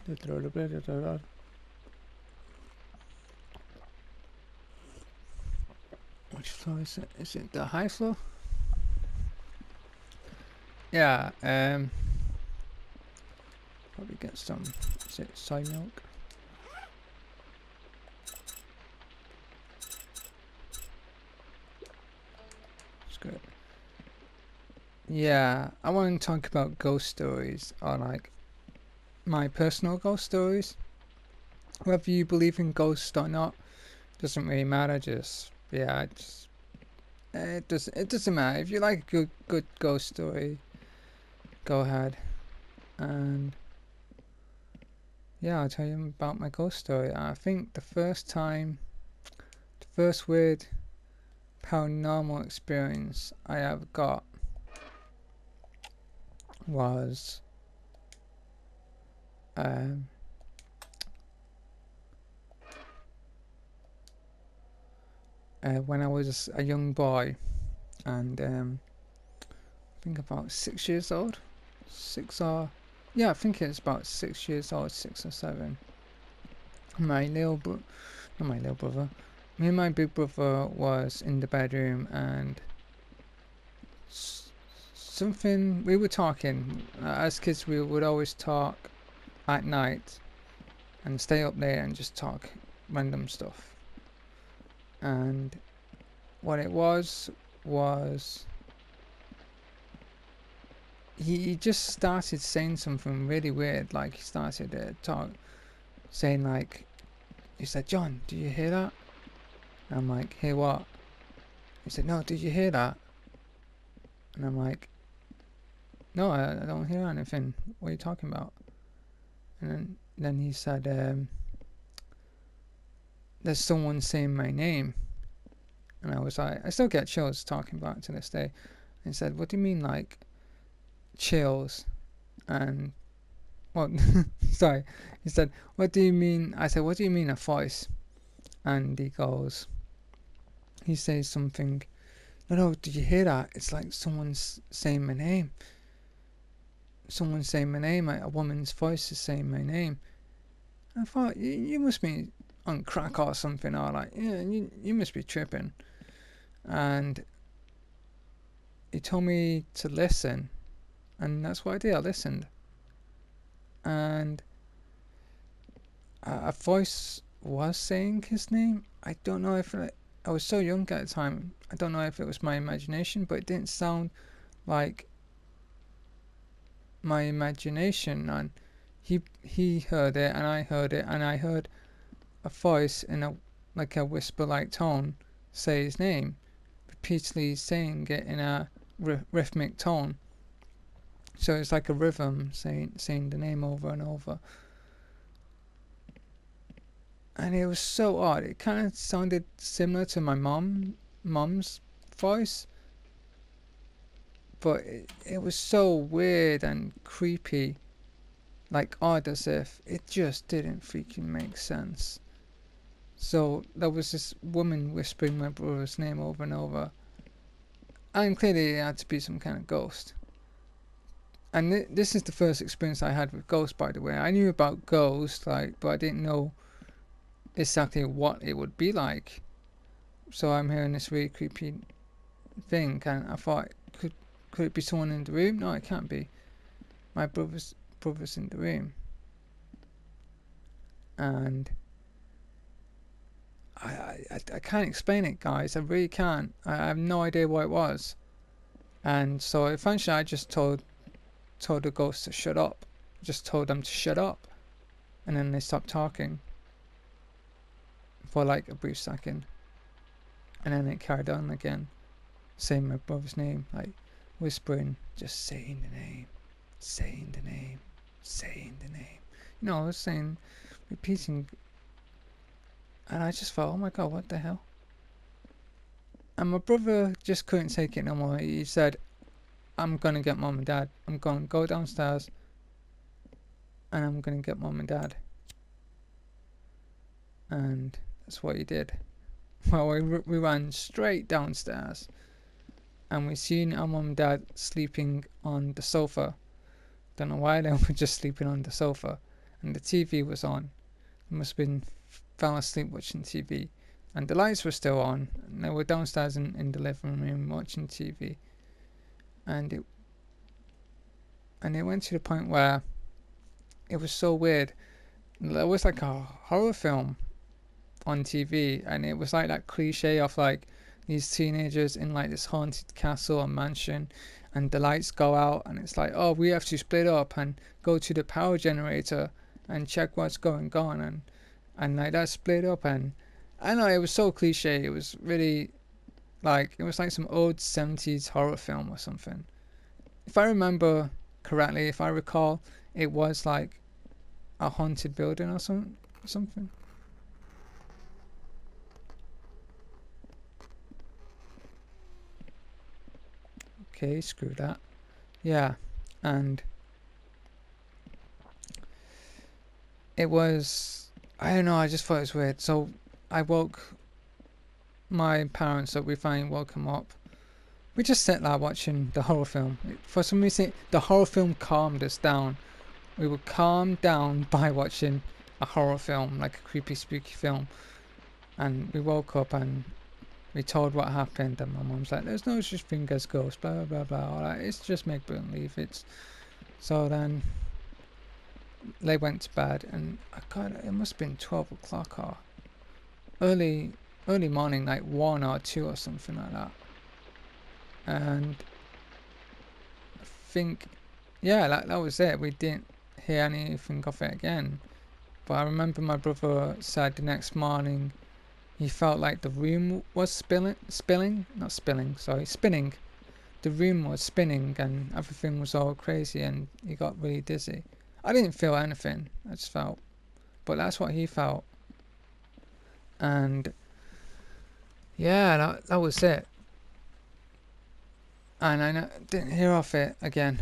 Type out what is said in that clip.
Which floor is it? Is it the high floor? Yeah, probably get some, is it soy milk? It's good. Yeah, I want to talk about ghost stories, or like my personal ghost stories. Whether you believe in ghosts or not doesn't really matter. Just it doesn't matter. If you like a good ghost story, go ahead. And yeah, I'll tell you about my ghost story. I think the first weird paranormal experience I ever got was um, when I was a young boy, and I think about 6 years old. I think it's about 6 years old, 6 or 7. My little bro, not my little brother. Me and my big brother was in the bedroom, and something we were talking. As kids, we would always talk at night and stay up there and just talk random stuff. And what it was he just started saying something really weird. Like he started saying like, he said, "John, do you hear that?" And I'm like, "Hear what?" He said, "No, did you hear that?" And I'm like, "No, I don't hear anything. What are you talking about?" And then he said, "There's someone saying my name." And I was like, I still get chills talking about it to this day. And he said, "What do you mean, like, chills?" And, well, sorry. He said, "What do you mean?" I said, "What do you mean, a voice?" And he says something, no, did you hear that? It's like someone's saying my name. Someone's saying my name. A woman's voice is saying my name. I thought, you must be on crack or something, or like, yeah, you must be tripping. And he told me to listen, and that's what I did. I listened, and a voice was saying his name. I don't know if I was so young at the time. I don't know if it was my imagination, but it didn't sound like my imagination. And he heard it, and I heard it, and I heard a voice in a whisper-like tone say his name, repeatedly saying it in a rhythmic tone. So it's like a rhythm saying the name over and over. And it was so odd. It kind of sounded similar to my mom's voice, but it was so weird and creepy, like odd, as if it just didn't freaking make sense. So there was this woman whispering my brother's name over and over, and clearly it had to be some kind of ghost. And this is the first experience I had with ghosts, by the way. I knew about ghosts, but I didn't know exactly what it would be like. So I'm hearing this really creepy thing, and I thought, could it be someone in the room? No, it can't be. My brother's in the room, and I can't explain it, guys. I really can't. I have no idea what it was, and so eventually I just told the ghost to shut up. Just told them to shut up, and then they stopped talking for like a brief second, and then it carried on again, saying my brother's name, like whispering, just saying the name, saying the name, saying the name. You know, I was saying, repeating, and I just thought, oh my god, what the hell? And my brother just couldn't take it no more. He said, "I'm gonna get mom and dad. I'm gonna go downstairs, and I'm gonna get mom and dad." And that's what he did. Well, we ran straight downstairs, and we seen our mom and dad sleeping on the sofa. Don't know why they were just sleeping on the sofa. and the TV was on. I must have been fell asleep watching TV, and the lights were still on. And they were downstairs in the living room watching TV, and it went to the point where it was so weird. There was like a horror film on TV, and it was like that cliche of like these teenagers in like this haunted castle or mansion, and the lights go out, and it's like, oh, we have to split up and go to the power generator and check what's going on, and like that split up, and I don't know, it was so cliche. It was really like, it was like some old 70s horror film or something. If I remember correctly, if I recall, it was like a haunted building or something. Okay, screw that. Yeah, and it was, I don't know, I just thought it was weird. So I woke my parents up. We finally woke them up. We just sat there watching the horror film. For some reason, the horror film calmed us down. We were calmed down by watching a horror film, like a creepy, spooky film. And we woke up and we told what happened, and my mum's like, "There's no such thing as ghosts, blah blah blah. All right, it's just make believe." It's so then they went to bed, and I got it must have been 12 o'clock or early morning, like 1 or 2 or something like that. And I think, yeah, that was it. We didn't hear anything of it again. But I remember my brother said the next morning he felt like the room was spinning. The room was spinning and everything was all crazy, and he got really dizzy. I didn't feel anything. I just felt, but that's what he felt. And yeah, that was it. And I didn't hear of it again.